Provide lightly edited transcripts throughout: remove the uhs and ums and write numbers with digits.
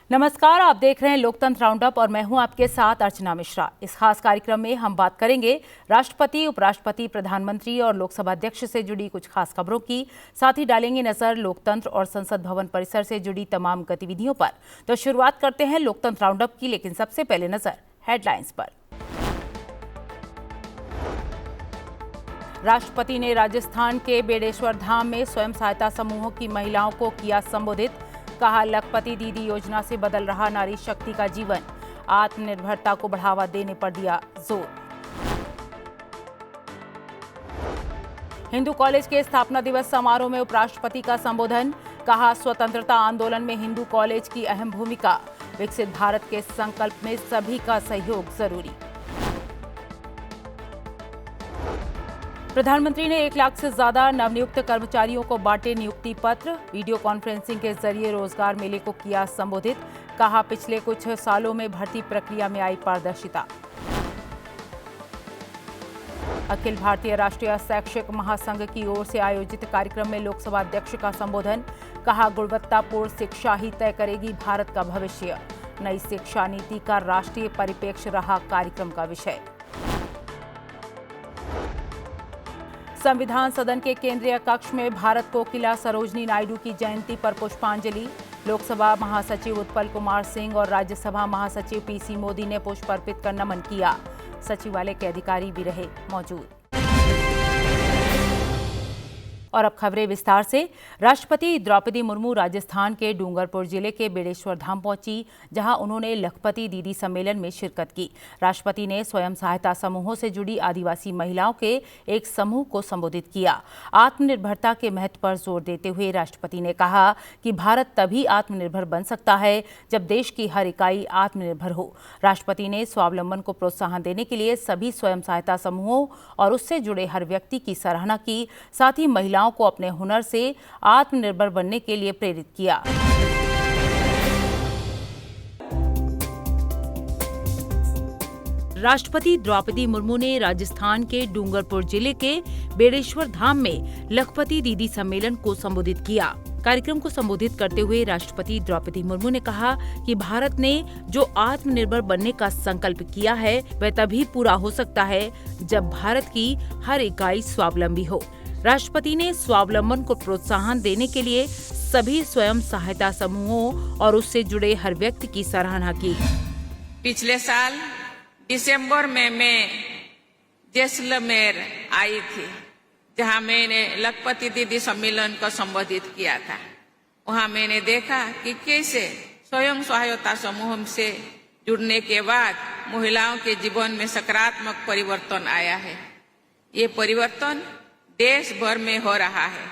नमस्कार, आप देख रहे हैं लोकतंत्र राउंडअप और मैं हूं आपके साथ अर्चना मिश्रा। इस खास कार्यक्रम में हम बात करेंगे राष्ट्रपति, उपराष्ट्रपति, प्रधानमंत्री और लोकसभा अध्यक्ष से जुड़ी कुछ खास खबरों की। साथ ही डालेंगे नजर लोकतंत्र और संसद भवन परिसर से जुड़ी तमाम गतिविधियों पर। तो शुरुआत करते हैं लोकतंत्र राउंडअप की, लेकिन सबसे पहले नजर हेडलाइंस पर। राष्ट्रपति ने राजस्थान के बेड़ेश्वर धाम में स्वयं सहायता समूहों की महिलाओं को किया संबोधित। कहा, लखपति दीदी योजना से बदल रहा नारी शक्ति का जीवन। आत्मनिर्भरता को बढ़ावा देने पर दिया जोर। हिंदू कॉलेज के स्थापना दिवस समारोह में उपराष्ट्रपति का संबोधन। कहा, स्वतंत्रता आंदोलन में हिंदू कॉलेज की अहम भूमिका। विकसित भारत के संकल्प में सभी का सहयोग जरूरी। प्रधानमंत्री ने 1 लाख से ज्यादा नवनियुक्त कर्मचारियों को बांटे नियुक्ति पत्र। वीडियो कॉन्फ्रेंसिंग के जरिए रोजगार मेले को किया संबोधित। कहा, पिछले कुछ सालों में भर्ती प्रक्रिया में आई पारदर्शिता। अखिल भारतीय राष्ट्रीय शैक्षिक महासंघ की ओर से आयोजित कार्यक्रम में लोकसभा अध्यक्ष का संबोधन। कहा, गुणवत्तापूर्ण शिक्षा ही तय करेगी भारत का भविष्य। नई शिक्षा नीति का राष्ट्रीय परिप्रेक्ष्य रहा कार्यक्रम का विषय। संविधान सदन के केंद्रीय कक्ष में भारत कोकिला सरोजनी नायडू की जयंती पर पुष्पांजलि। लोकसभा महासचिव उत्पल कुमार सिंह और राज्यसभा महासचिव पीसी मोदी ने पुष्प अर्पित कर नमन किया। सचिवालय के अधिकारी भी रहे मौजूद। और अब खबरें विस्तार से। राष्ट्रपति द्रौपदी मुर्मू राजस्थान के डूंगरपुर जिले के बेड़ेश्वर धाम पहुंची, जहां उन्होंने लखपति दीदी सम्मेलन में शिरकत की। राष्ट्रपति ने स्वयं सहायता समूहों से जुड़ी आदिवासी महिलाओं के एक समूह को संबोधित किया। आत्मनिर्भरता के महत्व पर जोर देते हुए राष्ट्रपति ने कहा कि भारत तभी आत्मनिर्भर बन सकता है जब देश की हर इकाई आत्मनिर्भर हो। राष्ट्रपति ने स्वावलंबन को प्रोत्साहन देने के लिए सभी स्वयं सहायता समूहों और उससे जुड़े हर व्यक्ति की सराहना की। साथ ही महिलाओं को अपने हुनर से आत्मनिर्भर बनने के लिए प्रेरित किया। राष्ट्रपति द्रौपदी मुर्मू ने राजस्थान के डूंगरपुर जिले के बेड़ेश्वर धाम में लखपति दीदी सम्मेलन को संबोधित किया। कार्यक्रम को संबोधित करते हुए राष्ट्रपति द्रौपदी मुर्मू ने कहा कि भारत ने जो आत्मनिर्भर बनने का संकल्प किया है वह तभी पूरा हो सकता है जब भारत की हर इकाई स्वावलंबी हो। राष्ट्रपति ने स्वावलंबन को प्रोत्साहन देने के लिए सभी स्वयं सहायता समूहों और उससे जुड़े हर व्यक्ति की सराहना की। पिछले साल दिसंबर में मैं जैसलमेर आई थी, जहां मैंने लखपति दीदी सम्मेलन को संबोधित किया था। वहां मैंने देखा कि कैसे स्वयं सहायता समूह से जुड़ने के बाद महिलाओं के जीवन में सकारात्मक परिवर्तन आया है। ये परिवर्तन देश भर में हो रहा है।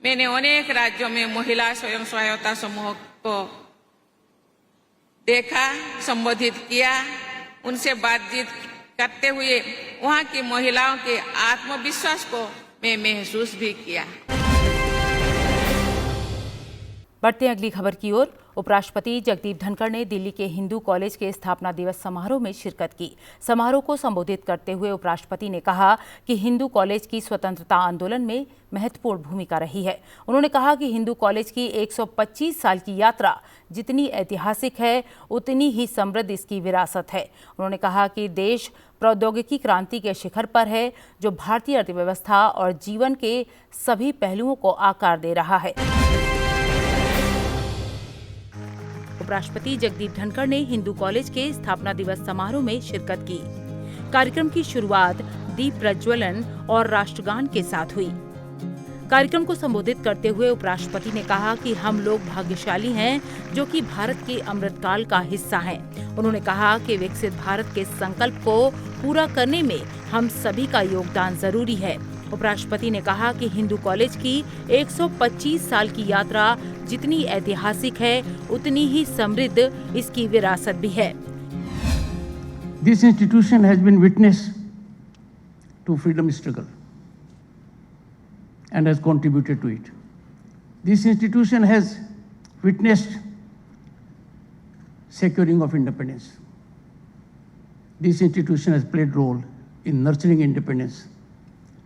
मैंने अनेक राज्यों में महिला स्वयं सहायता समूह को देखा, संबोधित किया। उनसे बातचीत करते हुए वहां की महिलाओं के आत्मविश्वास को मैं महसूस भी किया। बढ़ते हैं अगली खबर की ओर। उपराष्ट्रपति जगदीप धनखड़ ने दिल्ली के हिंदू कॉलेज के स्थापना दिवस समारोह में शिरकत की। समारोह को संबोधित करते हुए उपराष्ट्रपति ने कहा कि हिंदू कॉलेज की स्वतंत्रता आंदोलन में महत्वपूर्ण भूमिका रही है। उन्होंने कहा कि हिंदू कॉलेज की 125 साल की यात्रा जितनी ऐतिहासिक है उतनी ही समृद्ध इसकी विरासत है। उन्होंने कहा कि देश प्रौद्योगिकी क्रांति के शिखर पर है, जो भारतीय अर्थव्यवस्था और जीवन के सभी पहलुओं को आकार दे रहा है। उपराष्ट्रपति जगदीप धनखड़ ने हिंदू कॉलेज के स्थापना दिवस समारोह में शिरकत की। कार्यक्रम की शुरुआत दीप प्रज्वलन और राष्ट्रगान के साथ हुई। कार्यक्रम को संबोधित करते हुए उपराष्ट्रपति ने कहा कि हम लोग भाग्यशाली हैं जो कि भारत के अमृतकाल का हिस्सा हैं। उन्होंने कहा कि विकसित भारत के संकल्प को पूरा करने में हम सभी का योगदान जरूरी है। उपराष्ट्रपति ने कहा कि हिंदू कॉलेज की 125 साल की यात्रा जितनी ऐतिहासिक है उतनी ही समृद्ध इसकी विरासत भी है। This institution has been witness to freedom struggle and has contributed to it. This institution has witnessed securing of independence. This institution has played role in nurturing independence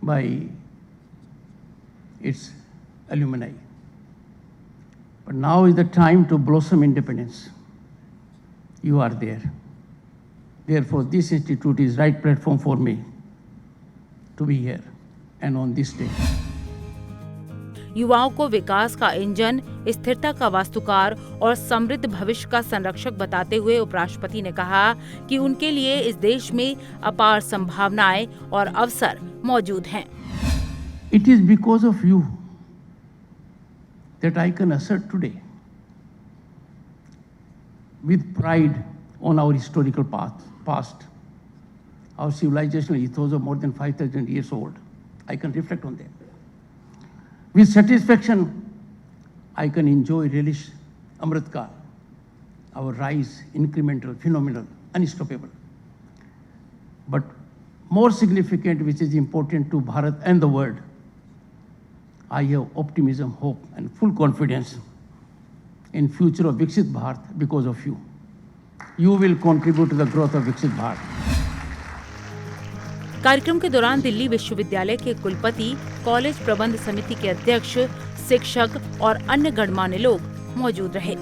by its alumni. But now is the time to blossom independence. you are there. Therefore, this institute is right platform for me to be here and on this day. युवाओं को विकास का engine, स्थिरता का वास्तुकार और समृद्ध भविष्य का संरक्षक बताते हुए उपराष्ट्रपति ने कहा कि उनके लिए इस देश में अपार संभावनाएं और अवसर मौजूद हैं। It is because of you that I can assert today with pride on our historical past. Our civilizational ethos of more than 5,000 years old. I can reflect on that. With satisfaction, I can enjoy, relish Amrit Kaal, our rise, incremental, phenomenal, unstoppable. But more significant, which is important to Bharat and the world, I have optimism, hope, and full confidence in future of Viksit Bharat because of you. You will contribute to the growth of Viksit Bharat. कार्यक्रम के दौरान दिल्ली विश्वविद्यालय के कुलपति, college प्रबंध समिति के अध्यक्ष, शिक्षक और अन्य गणमान्य लोग मौजूद रहे।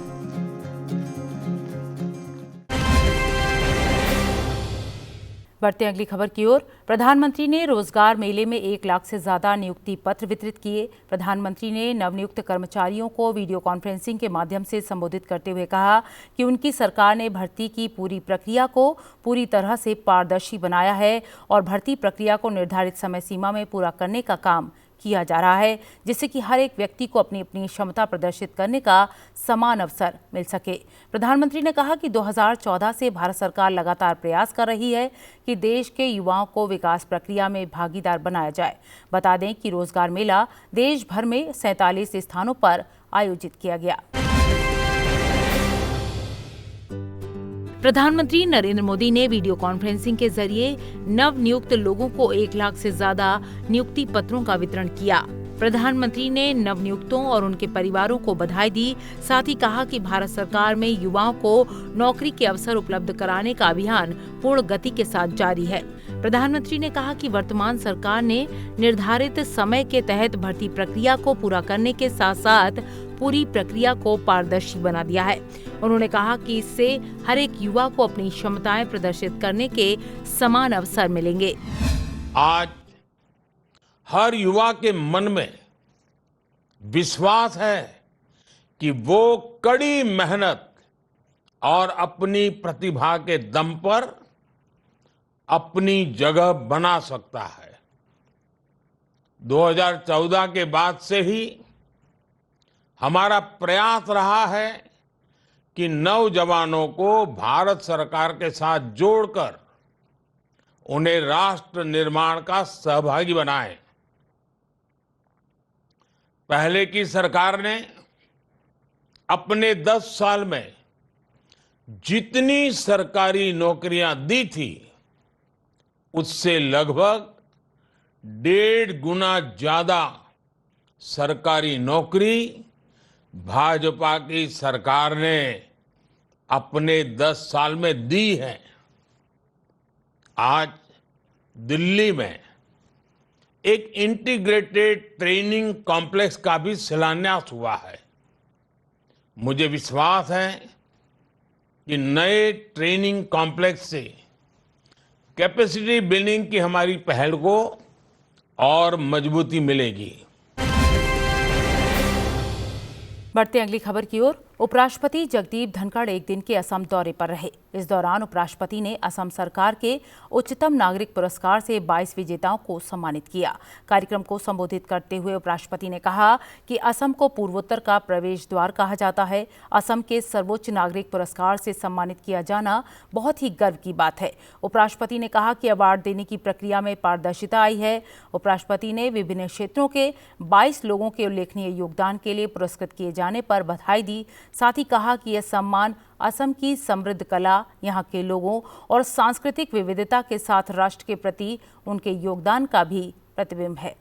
बढ़ते अगली खबर की ओर। प्रधानमंत्री ने रोजगार मेले में 1 लाख से ज्यादा नियुक्ति पत्र वितरित किए। प्रधानमंत्री ने नवनियुक्त कर्मचारियों को वीडियो कॉन्फ्रेंसिंग के माध्यम से संबोधित करते हुए कहा कि उनकी सरकार ने भर्ती की पूरी प्रक्रिया को पूरी तरह से पारदर्शी बनाया है और भर्ती प्रक्रिया को निर्धारित समय सीमा में पूरा करने का काम किया जा रहा है, जिससे कि हर एक व्यक्ति को अपनी अपनी क्षमता प्रदर्शित करने का समान अवसर मिल सके। प्रधानमंत्री ने कहा कि 2014 से भारत सरकार लगातार प्रयास कर रही है कि देश के युवाओं को विकास प्रक्रिया में भागीदार बनाया जाए। बता दें कि रोजगार मेला देश भर में 47 स्थानों पर आयोजित किया गया। प्रधानमंत्री नरेंद्र मोदी ने वीडियो कॉन्फ्रेंसिंग के जरिए नवनियुक्त लोगों को 1 लाख से ज्यादा नियुक्ति पत्रों का वितरण किया। प्रधानमंत्री ने नवनियुक्तों और उनके परिवारों को बधाई दी। साथ ही कहा कि भारत सरकार में युवाओं को नौकरी के अवसर उपलब्ध कराने का अभियान पूर्ण गति के साथ जारी है। प्रधानमंत्री ने कहा कि वर्तमान सरकार ने निर्धारित समय के तहत भर्ती प्रक्रिया को पूरा करने के साथ साथ पूरी प्रक्रिया को पारदर्शी बना दिया है। उन्होंने कहा कि इससे हर एक युवा को अपनी क्षमताएं प्रदर्शित करने के समान अवसर मिलेंगे। आज हर युवा के मन में विश्वास है कि वो कड़ी मेहनत और अपनी प्रतिभा के दम पर अपनी जगह बना सकता है। 2014 के बाद से ही हमारा प्रयास रहा है कि नौजवानों को भारत सरकार के साथ जोड़कर उन्हें राष्ट्र निर्माण का सहभागी बनाएं। पहले की सरकार ने अपने 10 साल में जितनी सरकारी नौकरियां दी थी, उससे लगभग 1.5 गुना ज्यादा सरकारी नौकरी भाजपा की सरकार ने अपने 10 साल में दी है। आज दिल्ली में एक इंटीग्रेटेड ट्रेनिंग कॉम्प्लेक्स का भी शिलान्यास हुआ है। मुझे विश्वास है कि नए ट्रेनिंग कॉम्प्लेक्स से कैपेसिटी बिल्डिंग की हमारी पहल को और मजबूती मिलेगी। बढ़ते अगली खबर की ओर। उपराष्ट्रपति जगदीप धनखड़ एक दिन के असम दौरे पर रहे। इस दौरान उपराष्ट्रपति ने असम सरकार के उच्चतम नागरिक पुरस्कार से 22 विजेताओं को सम्मानित किया। कार्यक्रम को संबोधित करते हुए उपराष्ट्रपति ने कहा कि असम को पूर्वोत्तर का प्रवेश द्वार कहा जाता है। असम के सर्वोच्च नागरिक पुरस्कार से सम्मानित किया जाना बहुत ही गर्व की बात है। उपराष्ट्रपति ने कहा कि अवार्ड देने की प्रक्रिया में पारदर्शिता आई है। उपराष्ट्रपति ने विभिन्न क्षेत्रों के 22 लोगों के उल्लेखनीय योगदान के लिए पुरस्कृत किए जाने पर बधाई दी। साथ ही कहा कि यह सम्मान असम की समृद्ध कला, यहाँ के लोगों और सांस्कृतिक विविधता के साथ राष्ट्र के प्रति उनके योगदान का भी प्रतिबिंब है।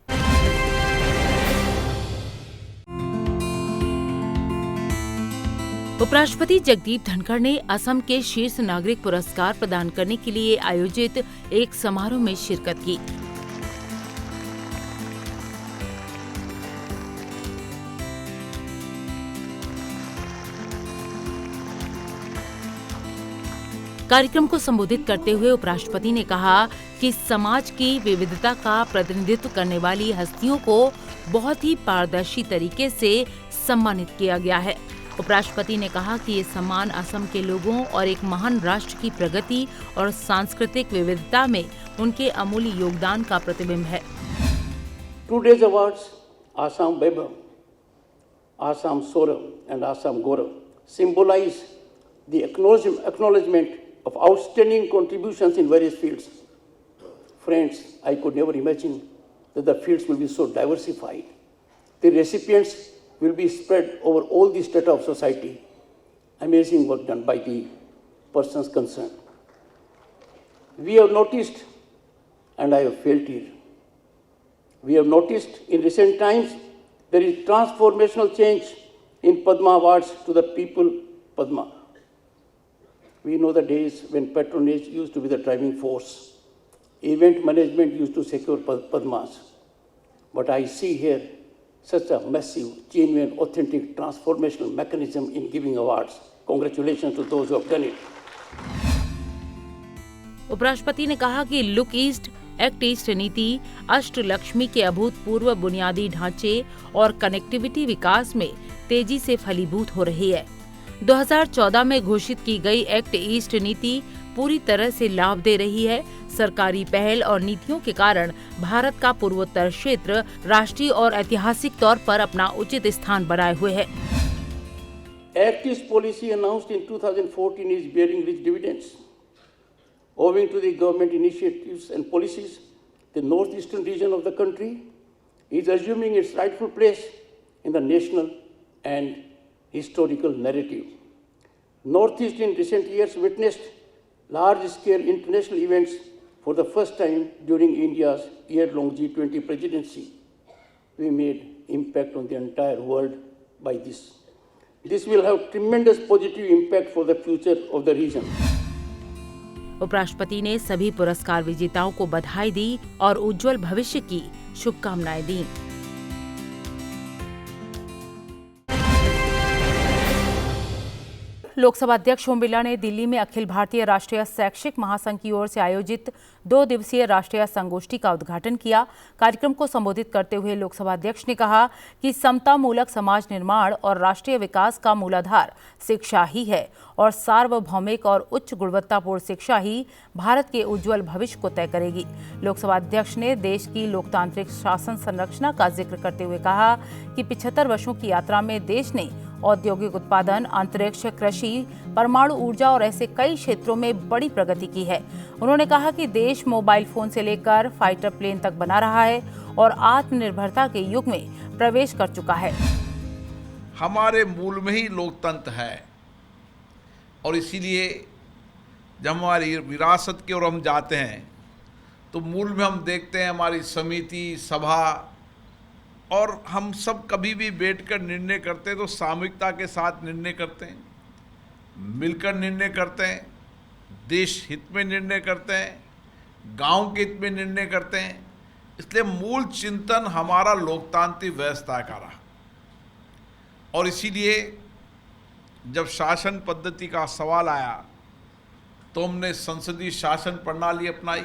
उपराष्ट्रपति जगदीप धनखड़ ने असम के शीर्ष नागरिक पुरस्कार प्रदान करने के लिए आयोजित एक समारोह में शिरकत की। कार्यक्रम को संबोधित करते हुए उपराष्ट्रपति ने कहा कि समाज की विविधता का प्रतिनिधित्व करने वाली हस्तियों को बहुत ही पारदर्शी तरीके से सम्मानित किया गया है। उपराष्ट्रपति ने कहा कि ये सम्मान असम के लोगों और एक महान राष्ट्र की प्रगति और सांस्कृतिक विविधता में उनके अमूल्य योगदान का प्रतिबिंब है। Today's awards, Assam Vaibhav, Assam Saurav and Assam Gaurav, symbolize the acknowledgement of outstanding contributions in various fields. Friends, I could never imagine that the fields will be so diversified. The recipients will be spread over all the strata of society. Amazing work done by the persons concerned. We have noticed, and I have felt here, we have noticed in recent times there is transformational change in Padma Awards to the people Padma. We know the days when patronage used to be the driving force. Event management used to secure Padmas. But I see here such a massive, genuine, authentic, transformational mechanism in giving awards. Congratulations to those who have done it. उपराष्ट्रपति ने कहा कि look east, act east नीति अष्टलक्ष्मी के अभूतपूर्व बुनियादी ढांचे और कनेक्टिविटी विकास में तेजी से फलीभूत हो रही है। 2014 में घोषित की गई एक्ट ईस्ट नीति पूरी तरह से लाभ दे रही है। सरकारी पहल और नीतियों के कारण भारत का पूर्वोत्तर क्षेत्र राष्ट्रीय और ऐतिहासिक तौर पर अपना उचित स्थान बनाए हुए है। Act East policy announced in 2014 is bearing rich dividends. Owing to the government initiatives and policies, the northeastern region of the country is assuming its rightful place in the national and historical narrative. Northeast in recent years witnessed large-scale international events for the first time during India's year-long G20 presidency. We made impact on the entire world by this. This will have tremendous positive impact for the future of the region. उपराष्ट्रपति ने सभी पुरस्कार विजेताओं को बधाई दी और उज्जवल भविष्य की शुभकामनाएं दी। लोकसभा अध्यक्ष ओम बिरला ने दिल्ली में अखिल भारतीय राष्ट्रीय शैक्षिक महासंघ की ओर से आयोजित 2 दिवसीय राष्ट्रीय संगोष्ठी का उद्घाटन किया। कार्यक्रम को संबोधित करते हुए लोकसभा अध्यक्ष ने कहा कि समतामूलक समाज निर्माण और राष्ट्रीय विकास का मूलाधार शिक्षा ही है और सार्वभौमिक और उच्च गुणवत्तापूर्ण शिक्षा ही भारत के उज्जवल भविष्य को तय करेगी। लोकसभा अध्यक्ष ने देश की लोकतांत्रिक शासन संरचना का जिक्र करते हुए कहा कि 75 वर्षों की यात्रा में देश ने औद्योगिक उत्पादन, अंतरिक्ष, कृषि, परमाणु ऊर्जा और ऐसे कई क्षेत्रों में बड़ी प्रगति की है। उन्होंने कहा कि देश मोबाइल फोन से लेकर फाइटर प्लेन तक बना रहा है और आत्मनिर्भरता के युग में प्रवेश कर चुका है। हमारे मूल में ही लोकतंत्र है और इसीलिए जब हमारी विरासत की ओर हम जाते हैं तो मूल में हम देखते हैं हमारी समिति, सभा और हम सब कभी भी बैठकर निर्णय करते हैं तो सामूहिकता के साथ निर्णय करते हैं, मिलकर निर्णय करते हैं, देश हित में निर्णय करते हैं, गांव के हित में निर्णय करते हैं। इसलिए मूल चिंतन हमारा लोकतांत्रिक व्यवस्था का रहा और इसीलिए जब शासन पद्धति का सवाल आया तो हमने संसदीय शासन प्रणाली अपनाई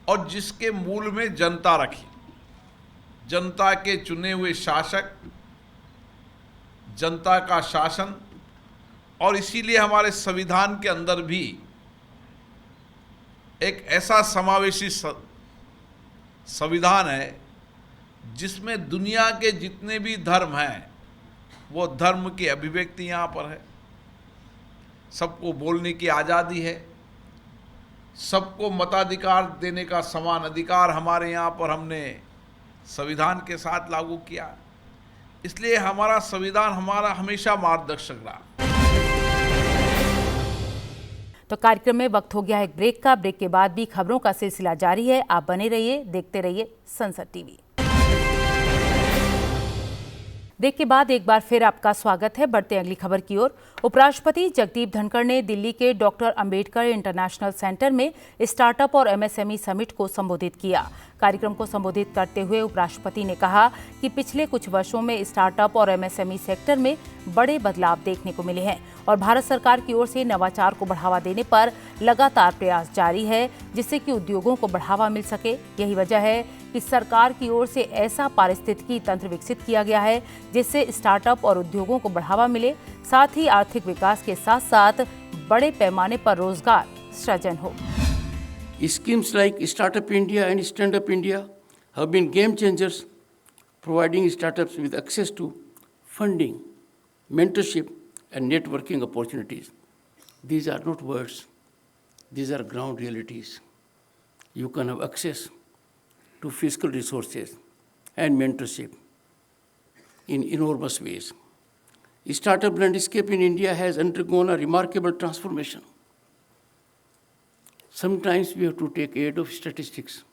और जिसके मूल में जनता रखी। जनता के चुने हुए शासक, जनता का शासन और इसीलिए हमारे संविधान के अंदर भी एक ऐसा समावेशी संविधान है जिसमें दुनिया के जितने भी धर्म हैं वो धर्म की अभिव्यक्ति यहाँ पर है। सबको बोलने की आज़ादी है, सबको मताधिकार देने का समान अधिकार हमारे यहाँ पर हमने संविधान के साथ लागू किया। इसलिए हमारा संविधान हमारा हमेशा मार्गदर्शक रहा। तो कार्यक्रम में वक्त हो गया है एक ब्रेक का। ब्रेक के बाद भी खबरों का सिलसिला जारी है। आप बने रहिए, देखते रहिए संसद टीवी। ब्रेक के बाद एक बार फिर आपका स्वागत है। बढ़ते हैं अगली खबर की ओर। उपराष्ट्रपति जगदीप धनखड़ ने दिल्ली के डॉक्टर अंबेडकर इंटरनेशनल सेंटर में स्टार्टअप और एमएसएमई समिट को संबोधित किया। कार्यक्रम को संबोधित करते हुए उपराष्ट्रपति ने कहा कि पिछले कुछ वर्षों में स्टार्टअप और एमएसएमई सेक्टर में बड़े बदलाव देखने को मिले हैं। और भारत सरकार की ओर से नवाचार को बढ़ावा देने पर लगातार प्रयास जारी है, जिससे कि उद्योगों को बढ़ावा मिल सके। यही वजह है कि सरकार की ओर से ऐसा पारिस्थितिकी तंत्र विकसित किया गया है जिससे स्टार्टअप और उद्योगों को बढ़ावा मिले, साथ ही आर्थिक विकास के साथ साथ बड़े पैमाने पर रोजगार सृजन हो। Schemes like Startup India and Stand Up India have been game changers, providing startups with access to funding, mentorship, and networking opportunities. These are not words, these are ground realities. You can have access to fiscal resources and mentorship in enormous ways. Startup landscape in India has undergone a remarkable transformation. Sometimes we have to take aid of statistics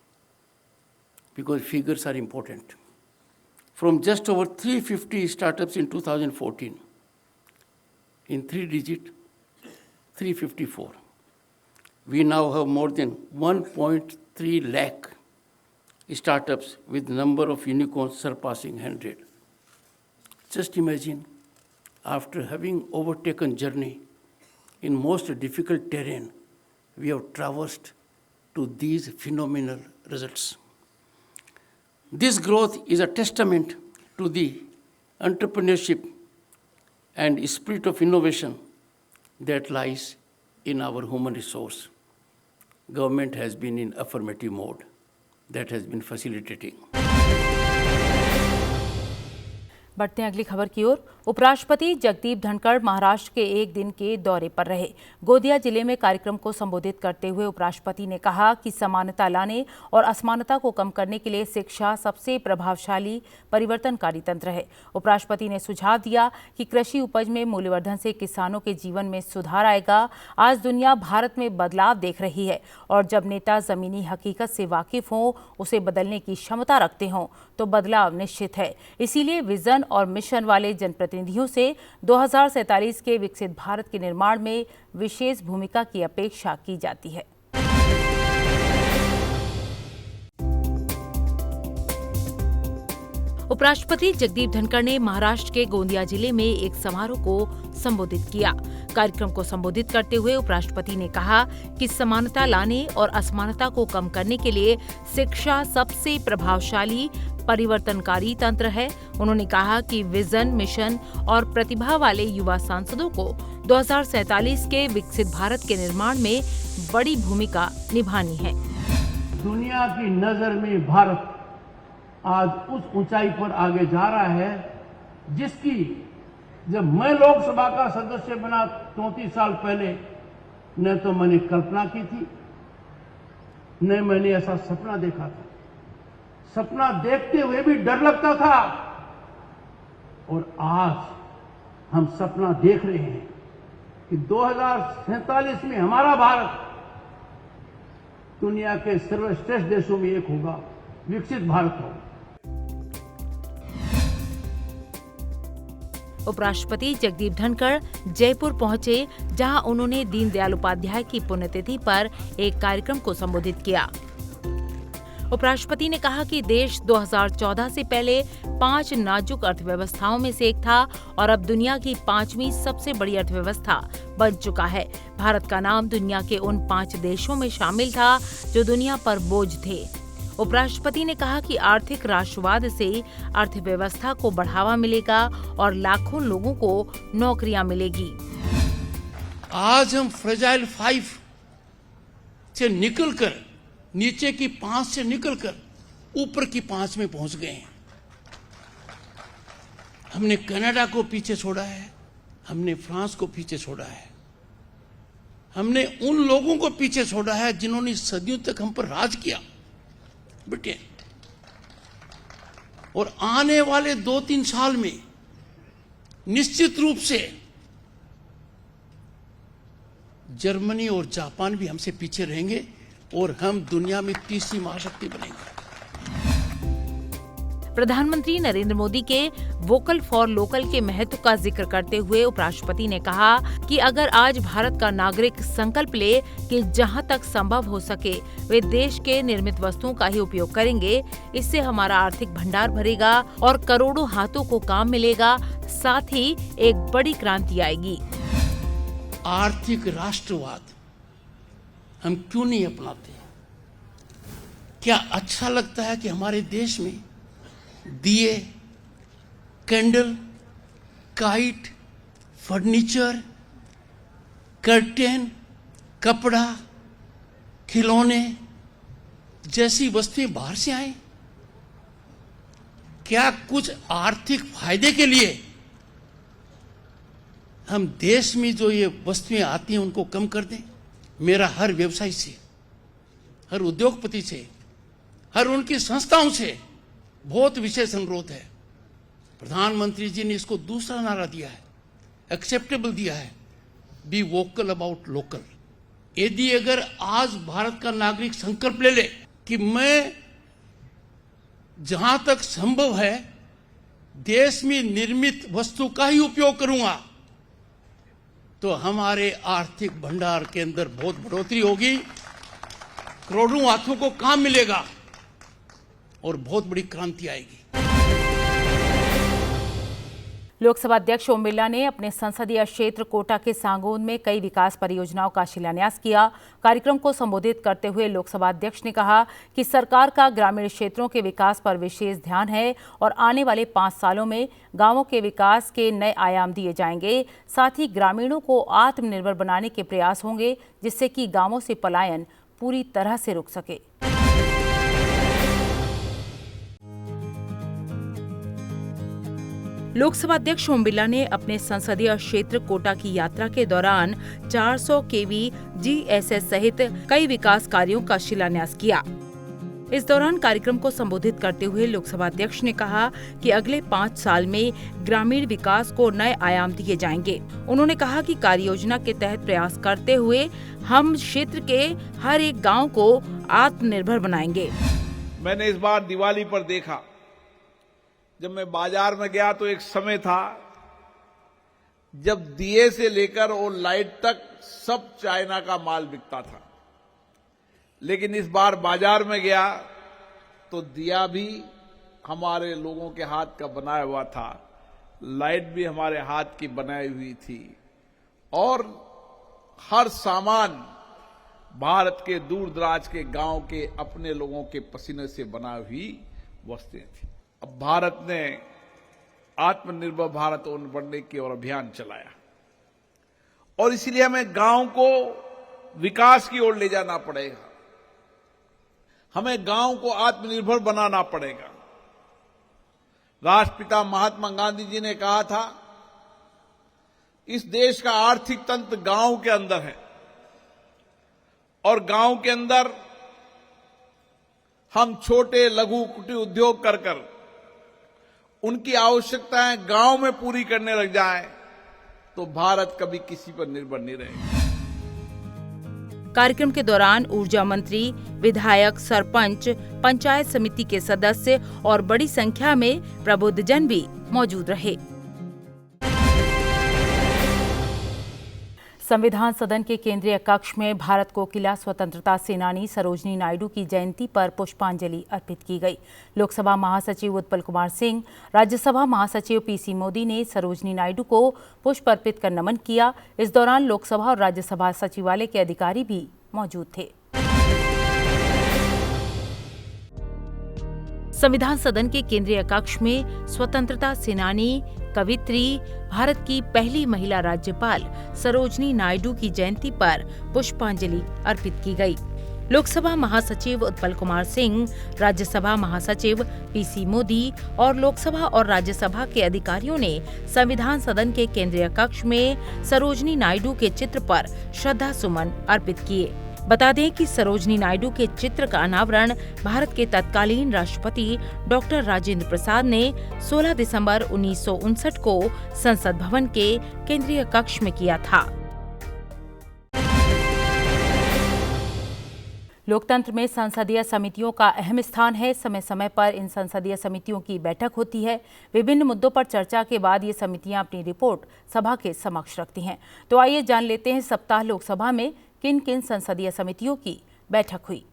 because figures are important. From just over 350 startups in 2014, in 3-digit, 354, we now have more than 1.3 lakh startups with number of unicorns surpassing 100. Just imagine, after having overtaken journey in most difficult terrain, we have traversed to these phenomenal results. This growth is a testament to the entrepreneurship and spirit of innovation that lies in our human resource. Government has been in affirmative mode. That has been facilitating. बढ़ते हैं अगली खबर की ओर। उपराष्ट्रपति जगदीप धनखड़ महाराष्ट्र के एक दिन के दौरे पर रहे। गोंदिया जिले में कार्यक्रम को संबोधित करते हुए उपराष्ट्रपति ने कहा कि समानता लाने और असमानता को कम करने के लिए शिक्षा सबसे प्रभावशाली परिवर्तनकारी तंत्र है। उपराष्ट्रपति ने सुझाव दिया कि कृषि उपज में मूल्यवर्धन से किसानों के जीवन में सुधार आएगा। आज दुनिया भारत में बदलाव देख रही है और जब नेता जमीनी हकीकत से वाकिफ हों, उसे बदलने की क्षमता रखते हों, तो बदलाव निश्चित है। इसीलिए विजन और मिशन वाले जनप्रतिनिधियों से 2047 के विकसित भारत के निर्माण में विशेष भूमिका की अपेक्षा की जाती है। उपराष्ट्रपति जगदीप धनखड़ ने महाराष्ट्र के गोंदिया जिले में एक समारोह को संबोधित किया। कार्यक्रम को संबोधित करते हुए उपराष्ट्रपति ने कहा कि समानता लाने और असमानता को कम करने के लिए शिक्षा सबसे प्रभावशाली परिवर्तनकारी तंत्र है। उन्होंने कहा कि विजन, मिशन और प्रतिभा वाले युवा सांसदों को 2047 के विकसित भारत के निर्माण में बड़ी भूमिका निभानी है। दुनिया की नजर में भारत आज उस ऊंचाई पर आगे जा रहा है जिसकी जब मैं लोकसभा का सदस्य बना 34 साल पहले न तो मैंने कल्पना की थी, न मैंने ऐसा सपना देखा था। सपना देखते हुए भी डर लगता था और आज हम सपना देख रहे हैं कि 2047 में हमारा भारत दुनिया के सर्वश्रेष्ठ देशों में एक होगा, विकसित भारत होगा। उपराष्ट्रपति जगदीप धनखड़ जयपुर पहुंचे, जहां उन्होंने दीनदयाल उपाध्याय की पुण्यतिथि पर एक कार्यक्रम को संबोधित किया। उपराष्ट्रपति ने कहा कि देश 2014 से पहले 5 नाजुक अर्थव्यवस्थाओं में से एक था और अब दुनिया की 5वीं सबसे बड़ी अर्थव्यवस्था बन चुका है। भारत का नाम दुनिया के उन 5 देशों में शामिल था जो दुनिया पर बोझ थे। उपराष्ट्रपति ने कहा कि आर्थिक राष्ट्रवाद से अर्थव्यवस्था को बढ़ावा मिलेगा और लाखों लोगों को नौकरियां मिलेगी। आज हम फ्रेजाइल 5 से निकलकर, नीचे की 5 से निकलकर ऊपर की 5 में पहुंच गए हैं। हमने कनाडा को पीछे छोड़ा है, हमने फ्रांस को पीछे छोड़ा है, हमने उन लोगों को पीछे छोड़ा है जिन्होंने सदियों तक हम पर राज किया, ब्रिटेन। और आने वाले 2-3 साल में निश्चित रूप से जर्मनी और जापान भी हमसे पीछे रहेंगे और हम दुनिया में तीसरी महाशक्ति बनेंगे। प्रधानमंत्री नरेंद्र मोदी के वोकल फॉर लोकल के महत्व का जिक्र करते हुए उपराष्ट्रपति ने कहा कि अगर आज भारत का नागरिक संकल्प ले कि जहां तक संभव हो सके वे देश के निर्मित वस्तुओं का ही उपयोग करेंगे, इससे हमारा आर्थिक भंडार भरेगा और करोड़ों हाथों को काम मिलेगा, साथ ही एक बड़ी क्रांति आएगी। आर्थिक राष्ट्रवाद हम क्यों नहीं अपनाते? क्या अच्छा लगता है कि हमारे देश में दिए, कैंडल, काइट, फर्नीचर, कर्टेन, कपड़ा, खिलौने जैसी वस्तुएं बाहर से आए? क्या कुछ आर्थिक फायदे के लिए हम देश में जो ये वस्तुएं आती हैं उनको कम कर दें? मेरा हर व्यवसायी से, हर उद्योगपति से, हर उनकी संस्थाओं से बहुत विशेष अनुरोध है। प्रधानमंत्री जी ने इसको दूसरा नारा दिया है, एक्सेप्टेबल दिया है, बी वोकल अबाउट लोकल। यदि अगर आज भारत का नागरिक संकल्प ले ले कि मैं जहां तक संभव है देश में निर्मित वस्तु का ही उपयोग करूंगा, तो हमारे आर्थिक भंडार के अंदर बहुत बढ़ोतरी होगी, करोड़ों हाथों को काम मिलेगा और बहुत बड़ी क्रांति आएगी। लोकसभा अध्यक्ष ओम बिरला ने अपने संसदीय क्षेत्र कोटा के सांगोन में कई विकास परियोजनाओं का शिलान्यास किया। कार्यक्रम को संबोधित करते हुए लोकसभा अध्यक्ष ने कहा कि सरकार का ग्रामीण क्षेत्रों के विकास पर विशेष ध्यान है और आने वाले 5 सालों में गांवों के विकास के नए आयाम दिए जाएंगे। साथ ही ग्रामीणों को आत्मनिर्भर बनाने के प्रयास होंगे, जिससे कि गांवों से पलायन पूरी तरह से रुक सके। लोकसभा अध्यक्ष ओम बिरला ने अपने संसदीय क्षेत्र कोटा की यात्रा के दौरान 400 केवी जीएसएस सहित कई विकास कार्यों का शिलान्यास किया। इस दौरान कार्यक्रम को संबोधित करते हुए लोकसभा अध्यक्ष ने कहा कि अगले 5 साल में ग्रामीण विकास को नए आयाम दिए जाएंगे। उन्होंने कहा कि कार्य योजना के तहत प्रयास करते हुए हम क्षेत्र के हर एक गाँव को आत्मनिर्भर बनाएंगे। मैंने इस बार दिवाली पर देखा, जब मैं बाजार में गया तो एक समय था जब दिए से लेकर और लाइट तक सब चाइना का माल बिकता था। लेकिन इस बार बाजार में गया तो दिया भी हमारे लोगों के हाथ का बनाया हुआ था, लाइट भी हमारे हाथ की बनाई हुई थी और हर सामान भारत के दूर दराज के गांव के अपने लोगों के पसीने से बनाई हुई वस्तुएं थी। अब भारत ने आत्मनिर्भर भारत बनने की ओर अभियान चलाया और इसलिए हमें गांव को विकास की ओर ले जाना पड़ेगा, हमें गांव को आत्मनिर्भर बनाना पड़ेगा। राष्ट्रपिता महात्मा गांधी जी ने कहा था, इस देश का आर्थिक तंत्र गांव के अंदर है और गांव के अंदर हम छोटे लघु कुटीर उद्योग कर उनकी आवश्यकताएं गांव में पूरी करने लग जाए तो भारत कभी किसी पर निर्भर नहीं रहेगा। कार्यक्रम के दौरान ऊर्जा मंत्री, विधायक, सरपंच, पंचायत समिति के सदस्य और बड़ी संख्या में प्रबुद्धजन भी मौजूद रहे। संविधान सदन के केंद्रीय कक्ष में भारत कोकिला स्वतंत्रता सेनानी सरोजनी नायडू की जयंती पर पुष्पांजलि अर्पित की गई। लोकसभा महासचिव उत्पल कुमार सिंह, राज्यसभा महासचिव पीसी मोदी ने सरोजनी नायडू को पुष्प अर्पित कर नमन किया। इस दौरान लोकसभा और राज्यसभा सचिवालय के अधिकारी भी मौजूद थे। संविधान सदन के केंद्रीय कक्ष में स्वतंत्रता सेनानी, कवित्री, भारत की पहली महिला राज्यपाल सरोजनी नायडू की जयंती पर पुष्पांजलि अर्पित की गई। लोकसभा महासचिव उत्पल कुमार सिंह, राज्यसभा महासचिव पीसी मोदी और लोकसभा और राज्यसभा के अधिकारियों ने संविधान सदन के केंद्रीय कक्ष में सरोजनी नायडू के चित्र पर श्रद्धा सुमन अर्पित किए। बता दें कि सरोजनी नायडू के चित्र का अनावरण भारत के तत्कालीन राष्ट्रपति डॉक्टर राजेंद्र प्रसाद ने 16 दिसंबर 1959 को संसद भवन के केंद्रीय कक्ष में किया था। लोकतंत्र में संसदीय समितियों का अहम स्थान है। समय समय पर इन संसदीय समितियों की बैठक होती है। विभिन्न मुद्दों पर चर्चा के बाद ये समितियां अपनी रिपोर्ट सभा के समक्ष रखती हैं। तो आइए जान लेते हैं सप्ताह लोकसभा में किन किन संसदीय समितियों की बैठक हुई।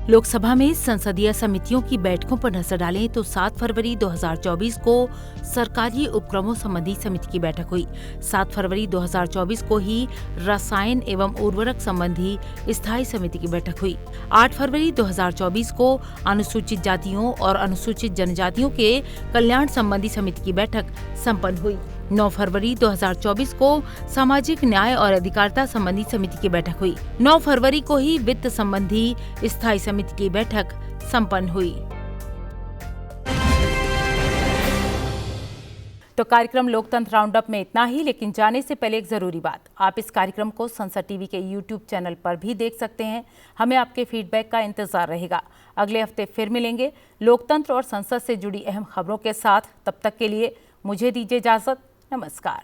लोकसभा में संसदीय समितियों की बैठकों पर नजर डालें तो 7 फरवरी 2024 को सरकारी उपक्रमों संबंधी समिति की बैठक हुई। 7 फरवरी 2024 को ही रसायन एवं उर्वरक संबंधी स्थायी समिति की बैठक हुई। 8 फरवरी 2024 को अनुसूचित जातियों और अनुसूचित जनजातियों के कल्याण संबंधी समिति की बैठक संपन्न हुई। 9 फरवरी 2024 को सामाजिक न्याय और अधिकारिता संबंधी समिति की बैठक हुई। 9 फरवरी को ही वित्त संबंधी स्थायी समिति की बैठक संपन्न हुई। तो कार्यक्रम लोकतंत्र राउंडअप में इतना ही, लेकिन जाने से पहले एक जरूरी बात, आप इस कार्यक्रम को संसद टीवी के YouTube चैनल पर भी देख सकते हैं। हमें आपके फीडबैक का इंतजार रहेगा। अगले हफ्ते फिर मिलेंगे लोकतंत्र और संसद से जुड़ी अहम खबरों के साथ। तब तक के लिए मुझे दीजिए इजाजत। नमस्कार।